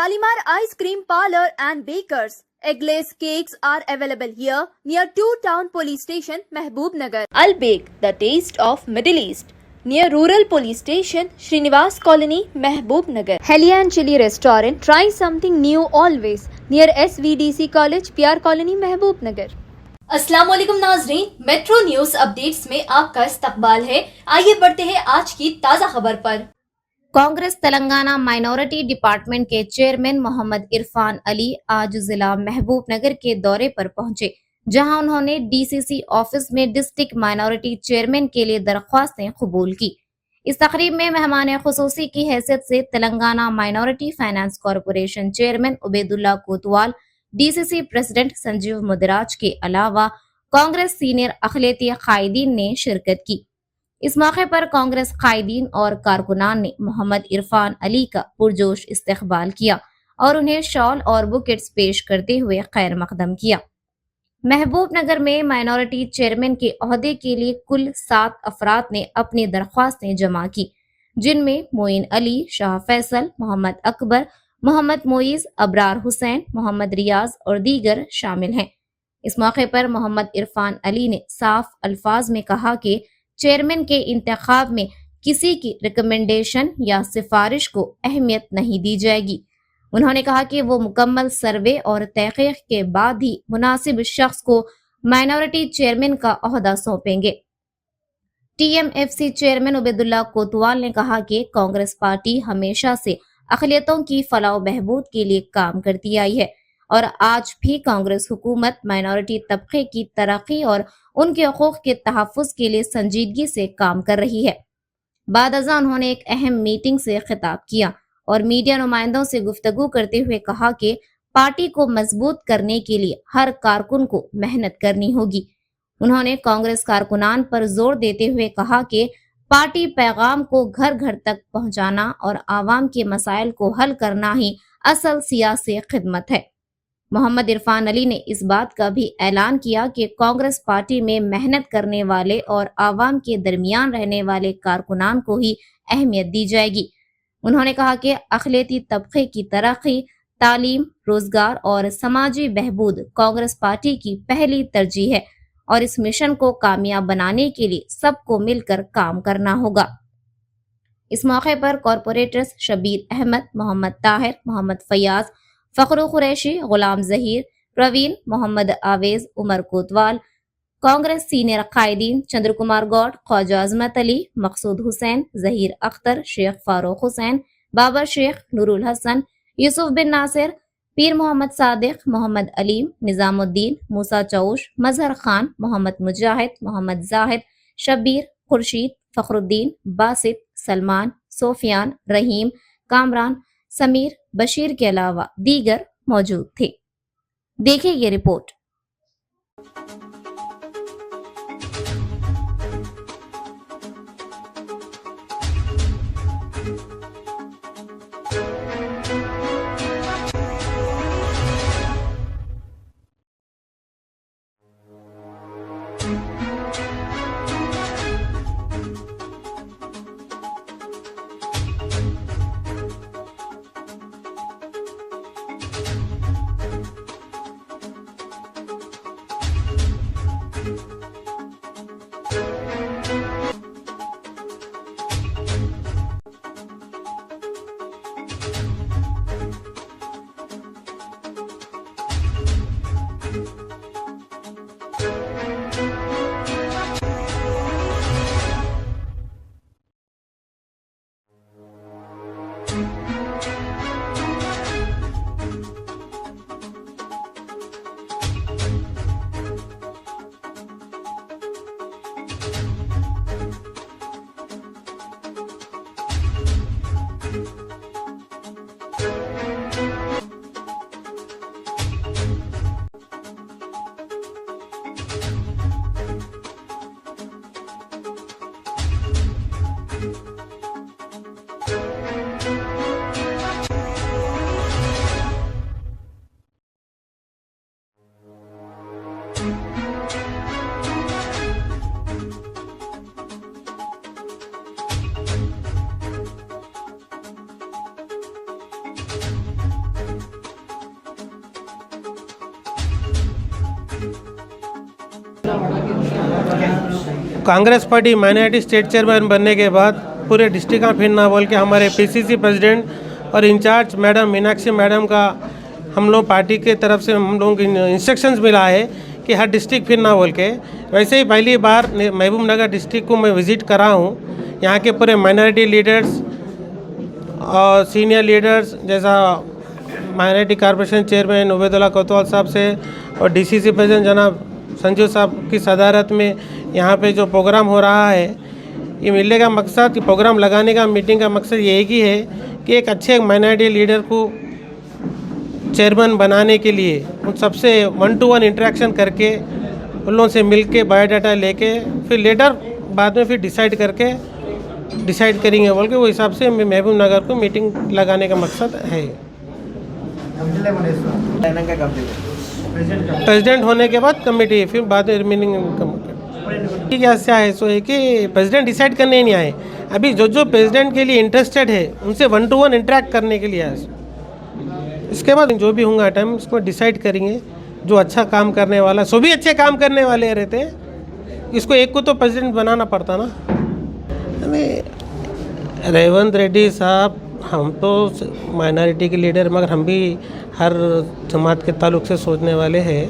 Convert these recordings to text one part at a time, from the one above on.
Shalimar Ice Cream Parlor and Bakers. Eggless cakes are available here near 2 Town Police Station, Mehboob-Nagar. Al Bake, the taste of Middle East. Near Rural Police Station, Srinivas Colony, Mehboob-Nagar. Helian Chili Restaurant. Try something new always. Near SVDC College, PR Colony, Mehboob-Nagar. अस्सलाम वालेकुम नाज़रीन, metro news updates में आपका इस्तकबाल है। आइए बढ़ते हैं आज की ताज़ा खबर पर। कांग्रेस तेलंगाना माइनॉरिटी डिपार्टमेंट के चेयरमैन मोहम्मद इरफान अली आज जिला महबूब नगर के दौरे पर पहुंचे, जहां उन्होंने डीसीसी ऑफिस में डिस्ट्रिक्ट माइनॉरिटी चेयरमैन के लिए दरख्वास्तें कबूल की। इस तकरीब में मेहमान खुसूसी की हैसियत से Telangana minority finance corporation chairman Ubaidullah कोतवाल, डीसीसी प्रेसिडेंट संजीव मुदराज के अलावा कांग्रेस सीनियर अखिलेती कायदीन ने शिरकत की। इस मौके पर कांग्रेस कायदीन और कारकुनान ने मोहम्मद इरफान अली का पुरजोश इस्तकबाल किया और उन्हें शॉल और बुकेट्स पेश करते हुए खैर मकदम किया। महबूब नगर में माइनॉरिटी चेयरमैन के ओहदे के लिए कुल 7 अफराद ने अपनी दरख्वास्तें जमा की, जिनमें मोइन अली, शाह फैसल, मोहम्मद अकबर, मोहम्मद मोइज, अबरार हुसैन, मोहम्मद रियाज और दीगर शामिल हैं। इस मौके पर मोहम्मद इरफान अली ने साफ अल्फाज में कहा कि चेयरमैन के इंतखाब में किसी की रिकमेंडेशन या सिफारिश को अहमियत नहीं दी जाएगी। उन्होंने कहा कि वो मुकम्मल सर्वे और तहकीक के बाद ही मुनासिब शख्स को माइनॉरिटी चेयरमैन का ओहदा सौंपेंगे। टीएमएफसी चेयरमैन उबैदुल्ला कोतवाल ने कहा कि कांग्रेस पार्टी हमेशा से अक़लियतों की फलाह बहबूद के लिए काम करती आई है और आज भी कांग्रेस हुकूमत माइनॉरिटी तबके की तरक्की और उनके हकूक़ के तहफ़्फ़ुज़ के लिए संजीदगी से काम कर रही है। बाद अज़ां उन्होंने एक अहम मीटिंग से खिताब किया और मीडिया नुमाइंदों से गुफ्तगू करते हुए कहा कि पार्टी को मजबूत करने के लिए हर कारकुन को मेहनत करनी होगी। उन्होंने कांग्रेस कारकुनान पर जोर देते हुए कहा कि पार्टी पैगाम को घर घर तक पहुंचाना और आवाम के मसाइल को हल करना ही असल सियासी खिदमत है। मोहम्मद इरफान अली ने इस बात का भी ऐलान किया कि कांग्रेस पार्टी में मेहनत करने वाले और आवाम के दरमियान रहने वाले कारकुनान को ही अहमियत दी जाएगी। उन्होंने कहा कि अक़लियती तबके की तरक्की, तालीम, रोजगार और समाजी बहबूद कांग्रेस पार्टी की पहली तरजीह है और इस मिशन को कामयाब बनाने के लिए सबको मिलकर काम करना होगा। इस मौके पर कॉरपोरेटर्स शबीर अहमद, मोहम्मद ताहिर, मोहम्मद फयाज, फखरू कुरैशी, गुलाम जहीर, प्रवीण, मोहम्मद आवेज, उमर कोतवाल, कांग्रेस सीनियर कायदीन चंद्र कुमार गौड़, ख्वाजा अजमत अली, मकसूद हुसैन, जहीर अख्तर, शेख फारूक हुसैन, बाबर शेख, नूरुल हसन, यूसुफ बिन नासिर, पीर मोहम्मद सादिक, मोहम्मद अलीम, निजामुद्दीन, मूसा चौश, मजहर खान, मोहम्मद मुजाहिद, मोहम्मद जाहिद, शब्बीर, खुर्शीद, फखरुद्दीन, बासित, सलमान, सोफियान, रहीम, कामरान, समीर, बशीर के अलावा दीगर मौजूद थे। देखिए ये report. Congress party minority state chairman बनने के बाद पूरे डिस्ट्रिक्ट का फिरना बोल के हमारे पीसीसी प्रेसिडेंट और इंचार्ज मैडम मीनाक्षी मैडम का हम लोग पार्टी के तरफ से हम लोगों को इंस्ट्रक्शंस मिला है कि हर डिस्ट्रिक्ट फिरना बोल के। वैसे ही पहली बार महबूब नगर डिस्ट्रिक्ट को मैं विज़िट करा हूँ। यहाँ के पूरे माइनॉरिटी लीडर्स और सीनियर लीडर्स जैसा माइनॉरिटी कॉर्पोरेशन चेयरमैन उबैदुल्ला कोतवाल साहब से और डीसीसी प्रेसिडेंट जनाब संजू साहब की सदारत में यहाँ पे जो प्रोग्राम हो रहा है, ये मिलने का मकसद कि प्रोग्राम लगाने का मीटिंग का मकसद ये ही है कि एक अच्छे माइनॉरिटी लीडर को चेयरमैन बनाने के लिए उन सबसे 1-to-1 इंटरेक्शन करके उन लोगों से मिल के बायोडाटा लेके फिर लेटर बाद में फिर डिसाइड करेंगे बोल के वो हिसाब से महबूब नगर को मीटिंग लगाने का मकसद है। प्रेसिडेंट होने के बाद कमेटी फिर बाद में रिमेनिंग कमेटी क्या है सो है कि प्रेसिडेंट डिसाइड करने ही नहीं आए। अभी जो प्रेसिडेंट के लिए इंटरेस्टेड है उनसे 1-to-1 इंटरेक्ट करने के लिए आए। इसके बाद जो भी होगा टाइम उसको डिसाइड करेंगे। जो अच्छा काम करने वाला, सो भी अच्छे काम करने वाले रहते, इसको एक को तो प्रेसिडेंट बनाना पड़ता ना। रेवंत रेड्डी साहब हम तो माइनॉरिटी के लीडर, मगर हम भी हर जमात के ताल्लुक से सोचने वाले हैं।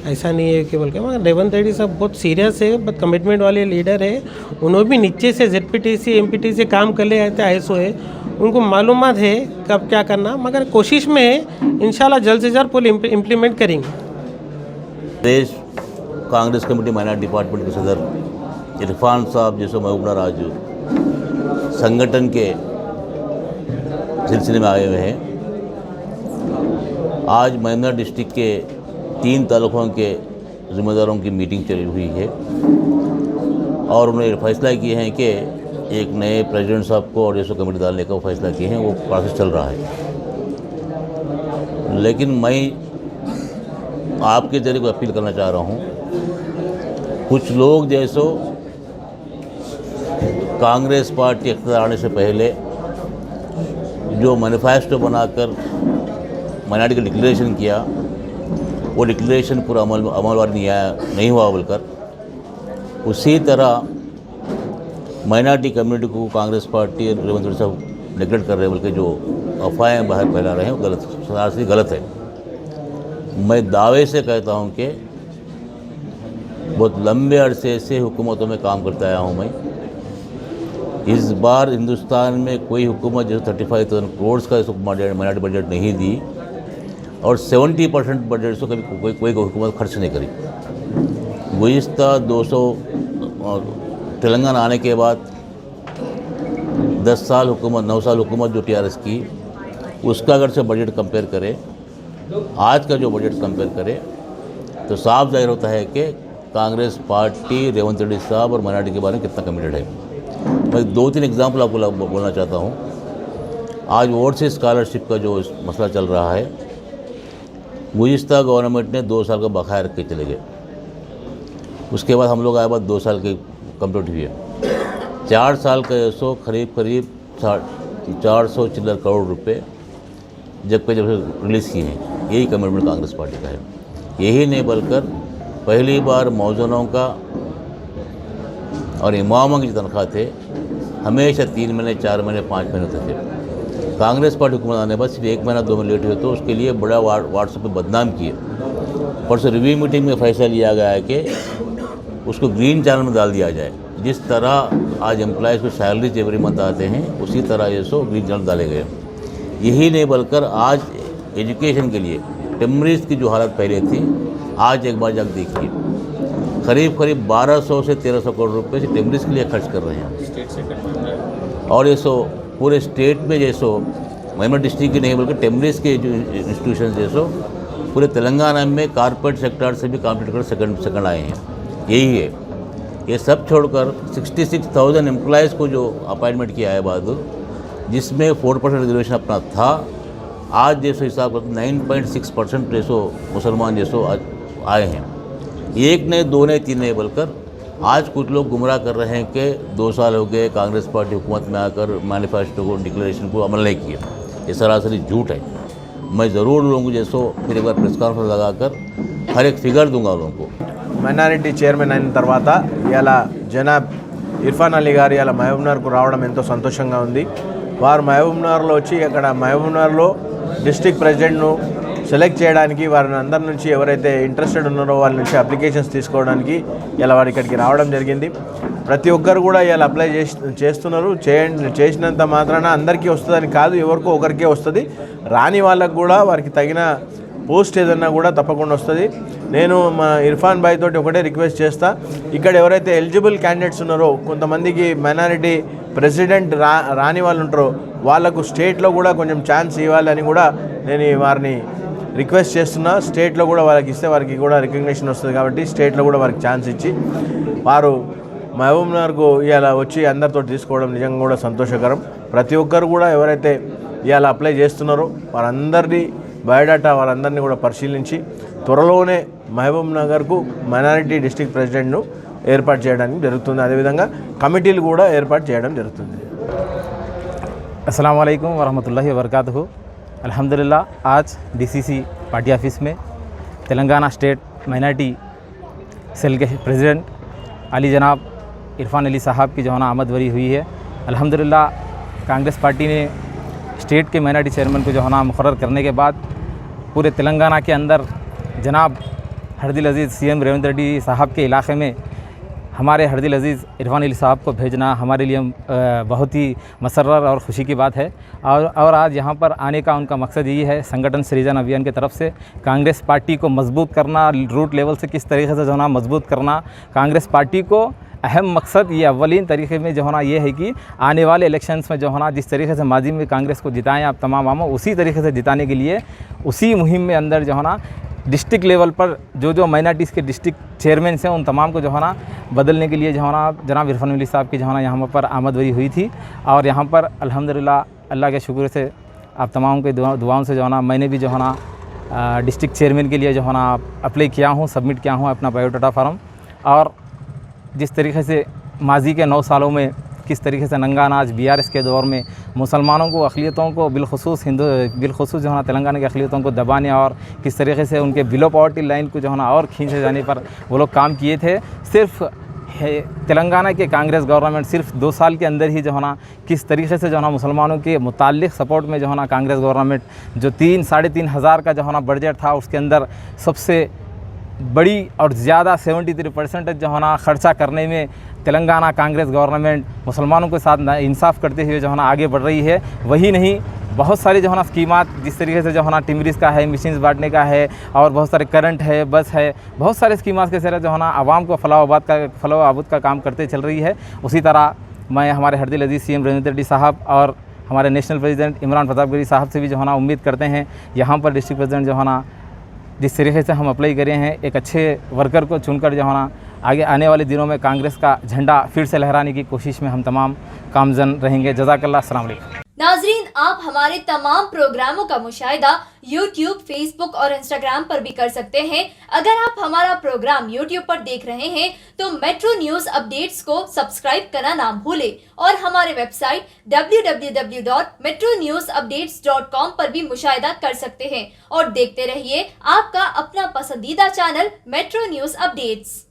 ऐसा नहीं है कि बोल के, मगर रेवंत रेड्डी साहब बहुत सीरियस है, बहुत कमिटमेंट वाले लीडर है। उन्होंने भी नीचे से ZPTC MPT से काम कर ले आते ISO है, उनको मालूमात है कब क्या करना, मगर कोशिश में है इंशाल्लाह जल्द से जल्द पूरी इम्प्लीमेंट करेंगे। प्रदेश कांग्रेस कमेटी माइनॉरिटी डिपार्टमेंट के सदर इरफान साहब जैसे महबूब नगर आज संगठन के सिलसिले में आए हुए हैं। आज महबूब नगर डिस्ट्रिक्ट के 3 तालुकों के जिम्मेदारों की मीटिंग चली हुई है और उन्होंने फैसला किए हैं कि एक नए प्रेसिडेंट साहब को और जैसे कमेटी डालने का फैसला किए हैं। वो प्रोसेस चल रहा है, लेकिन मैं आपके जरिए को अपील करना चाह रहा हूँ। कुछ लोग जैसो कांग्रेस पार्टी इख्तियार आने से पहले जो मैनिफेस्टो बनाकर माइनॉरिटी का डिक्लेरेशन किया, वो डिक्लेरेशन पूरा अमलवारी नहीं हुआ बोलकर, उसी तरह माइनॉरिटी कम्युनिटी को कांग्रेस पार्टी और रेवंत रेड्डी साहब नेगलेक्ट कर रहे हैं बोल के जो अफवाहें बाहर फैला रहे हैं वो गलत, सरासरी गलत है। मैं दावे से कहता हूं कि बहुत लंबे अरसे से हुकूमतों में काम करता आया हूं मैं। इस बार हिंदुस्तान में कोई हुकूमत जो 35,000 करोड़ का माइनॉरिटी बजट नहीं दी और 70% बजट से कभी कोई हुकूमत खर्च नहीं करी। गुज़िश्ता 200 तेलंगाना आने के बाद 10 साल हुकूमत, 9 साल हुकूमत जो TRS की, उसका अगर से बजट कंपेयर करें, आज का जो बजट कंपेयर करें, तो साफ जाहिर होता है कि कांग्रेस पार्टी रेवंत रेड्डी साहब और माइनॉरिटी के बारे में कितना कमिटेड है। मैं 2-3 एग्जाम्पल आपको बोलना चाहता हूँ। आज ओवरसीज स्कॉलरशिप का जो मसला चल रहा है, गुज़िश्ता गवर्नमेंट ने 2 साल का बकाया रख के चले गए। उसके बाद हम लोग आए बाद 2 साल की कंप्लीट हुई है। 4 साल का ऐसो करीब 400 चिल्लर करोड़ रुपए जब रिलीज़ किए हैं। यही कमिटमेंट कांग्रेस पार्टी का है। यही नहीं बल्कि पहली बार मौजूनों का और इमामों की तनख्वाह थे हमेशा 3 महीने, 4 महीने, 5 महीने होते थे। कांग्रेस पार्टी हुकूमत आने बाद सिर्फ 1 महीना 2 महीने लेट हुए तो उसके लिए बड़ा व्हाट्सएप पे बदनाम किए। परसों रिव्यू मीटिंग में फैसला लिया गया है कि उसको ग्रीन चैनल में डाल दिया जाए। जिस तरह आज एम्प्लॉयज़ को सैलरीज एवरी मंथ आते हैं, उसी तरह ये सो ग्रीन चैनल डाले गए। यही नहीं बल्कि आज एजुकेशन के लिए टेमरिस्ट की जो हालत पहले थी, आज एक बार जाकर देखिए, करीब 1200 से 1300 करोड़ रुपए से टेमरिस्ट के लिए खर्च कर रहे हैं। और ये सो पूरे स्टेट में जैसो महबूब डिस्ट्रिक्ट की नहीं बल्कि टेमरिस्ट के जो इंस्टीट्यूशन जैसो पूरे तेलंगाना में कॉर्पोरेट सेक्टर से भी कॉम्पीट कर सेकंड आए हैं। यही है। ये सब छोड़कर 66,000 एम्प्लॉयज़ को जो अपॉइंटमेंट किया है बहादुर, जिसमें 4% रिजर्वेशन अपना था, आज जैसो हिसाब 9.6% जैसो मुसलमान जैसो आज आए हैं। एक नहीं, 2 नहीं, 3 नहीं बल्कि आज कुछ लोग गुमराह कर रहे हैं कि 2 साल हो गए कांग्रेस पार्टी हुकूमत में आकर मैनिफेस्टो को, डिक्लेरेशन को अमल नहीं किया। ये सरासरी झूठ है। मैं ज़रूर लोगों को जैसो फिर एक बार प्रेस कॉन्फ्रेंस लगाकर हर एक फिगर दूंगा लोगों को। మైనారిటీ చైర్మన్ అయిన తర్వాత ఇలా జనాబ్ ఇర్ఫాన్ అలీ గారు ఇలా మహబూబ్నగర్కు రావడం ఎంతో సంతోషంగా ఉంది. వారు మహబూబ్నగర్లో వచ్చి అక్కడ మహబూబ్నగర్లో డిస్ట్రిక్ట్ ప్రెసిడెంట్ను సెలెక్ట్ చేయడానికి వారిని అందరి నుంచి ఎవరైతే ఇంట్రెస్టెడ్ ఉన్నారో వాళ్ళ నుంచి అప్లికేషన్స్ తీసుకోవడానికి ఇలా వారు ఇక్కడికి రావడం జరిగింది. ప్రతి ఒక్కరు కూడా ఇలా అప్లై చేస్తున్నారు. చేసినంత మాత్రాన అందరికీ వస్తుందని కాదు, ఎవరికో ఒకరికే వస్తుంది. రాని వాళ్ళకు కూడా వారికి తగిన పోస్ట్ ఏదన్నా కూడా తప్పకుండా వస్తుంది. నేను మా ఇర్ఫాన్ భాయ్ తోటి ఒకటే రిక్వెస్ట్ చేస్తా, ఇక్కడ ఎవరైతే ఎలిజిబుల్ క్యాండిడేట్స్ ఉన్నారో కొంతమందికి మైనారిటీ ప్రెసిడెంట్ రాని వాళ్ళు ఉంటారో వాళ్ళకు స్టేట్లో కూడా కొంచెం ఛాన్స్ ఇవ్వాలని కూడా నేను వారిని రిక్వెస్ట్ చేస్తున్నా. స్టేట్లో కూడా వాళ్ళకి ఇస్తే వారికి కూడా రికగ్నిషన్ వస్తుంది కాబట్టి స్టేట్లో కూడా వారికి ఛాన్స్ ఇచ్చి వారు మహబూబ్నగర్కు ఇలా వచ్చి అందరితో తీసుకోవడం నిజంగా కూడా సంతోషకరం. ప్రతి ఒక్కరు కూడా ఎవరైతే ఇలా అప్లై చేస్తున్నారో వారందరినీ బయోడాటా వారందరినీ కూడా పరిశీలించి త్వరలోనే మహబూబ్నగర్కు మైనారిటీ డిస్ట్రిక్ట్ ప్రెసిడెంట్ను ఏర్పాటు చేయడానికి జరుగుతుంది. అదేవిధంగా కమిటీలు కూడా ఏర్పాటు చేయడం జరుగుతుంది. अस्सलाम वालेकुम वरहमतुल्लाहि वबरकातुहू। अल्हम्दुलिल्लाह आज डीसीसी पार्टी ऑफिस में तेलंगाना स्टेट माइनॉरिटी सेल के प्रेसिडेंट अली जनाब इरफान अली साहब की जो है ना आमदवरी हुई है। अल्हम्दुलिल्लाह कांग्रेस पार्टी ने स्टेट के माइनॉरिटी चेयरमैन को जो है ना मुकर्रर करने के बाद पूरे तेलंगाना के अंदर जनाब हरदिल अजीज़ सीएम रेवंत रेड्डी साहब के इलाके में हमारे हरदिल अजीज़ इरफान अली साहब को भेजना हमारे लिए बहुत ही मसर्रत और ख़ुशी की बात है। और आज यहाँ पर आने का उनका मकसद यही है, संगठन सृजन अभियान की तरफ से कांग्रेस पार्टी को मजबूत करना, रूट लेवल से किस तरीके से जो है ना मजबूत करना। कांग्रेस पार्टी को अहम मकसद ये अव्वलीन तरीके में जो है ना ये है कि आने वाले इलेक्शंस में जो है ना जिस तरीके से माजी में कांग्रेस को जिताएं आप तमाम आमों, उसी तरीके से जिताने के लिए उसी मुहिम में अंदर जो है ना डिस्ट्रिक्ट लेवल पर जो माइनॉरिटीज़ के डिस्ट्रिक्ट चेयरमैन हैं उन तमाम को जो है ना बदलने के लिए जो है ना जनाब इरफान अली साहब की जो है ना यहाँ पर आमदवरी हुई थी। और यहाँ पर अल्हम्दुलिल्लाह अल्लाह के शुक्र से आप तमाम के दुआओं से जो है ना मैंने भी जो है ना डिस्ट्रिक्ट चेयरमैन के लिए जो है ना अप्लाई किया हूँ, सबमिट किया हूँ अपना बायोडाटा फार्म। और जिस तरीके से माजी के 9 सालों में किस तरीके से नंगा अनाज बीआरएस के दौर में मुसलमानों को अक़लियतों को बिलखुसूस जो है ना तेलंगाना की अक़लियतों को दबाने और किस तरीके से उनके बिलो पॉवर्टी लाइन को जो है ना और खींचे जाने पर वो लोग काम किए थे। सिर्फ तेलंगाना के कांग्रेस गवर्नमेंट सिर्फ 2 साल के अंदर ही जो है ना किस तरीके से जो है ना मुसलमानों के मुताल्लिक़ सपोर्ट में जो है ना कांग्रेस गवर्नमेंट जो 3-3.5 हज़ार का जो है ना बजट था उसके अंदर सबसे बड़ी और ज़्यादा 73% जो है ना ख़र्चा करने में तेलंगाना कांग्रेस गवर्नमेंट मुसलमानों के साथ इंसाफ करते हुए जो है ना आगे बढ़ रही है। वही नहीं बहुत सारी जो है ना स्कीमात जिस तरीके से जो है ना टिमरीज का है, मशीन्स बांटने का है और बहुत सारे करंट है, बस है, बहुत सारे स्कीमात के जरिए जो है ना आवाम को फलाह आबूद का काम करते चल रही है। उसी तरह मैं हमारे हरदिल अजीज़ सीएम रेवंत रेड्डी साहब और हमारे नेशनल प्रेसिडेंट इमरान प्रतापगढ़ी साहब से भी जो है ना उम्मीद करते हैं यहाँ पर डिस्ट्रिक्ट प्रेसिडेंट जो है ना जिस तरीके से हम अप्लाई करे हैं एक अच्छे वर्कर को चुनकर जो है ना आगे आने वाले दिनों में कांग्रेस का झंडा फिर से लहराने की कोशिश में हम तमाम कामजन रहेंगे। जज़ाकल्लाह, अस्सलाम वालेकुम। नाजरीन, आप हमारे तमाम प्रोग्रामों का मुशाहिदा YouTube, Facebook और Instagram पर भी कर सकते हैं। अगर आप हमारा प्रोग्राम YouTube पर देख रहे हैं तो मेट्रो न्यूज़ अपडेट्स को सब्सक्राइब करना ना भूलें और हमारे वेबसाइट www.metronewsupdates.com पर भी मुशाहिदा कर सकते हैं और देखते रहिए आपका अपना पसंदीदा चैनल मेट्रो न्यूज़ अपडेट्स।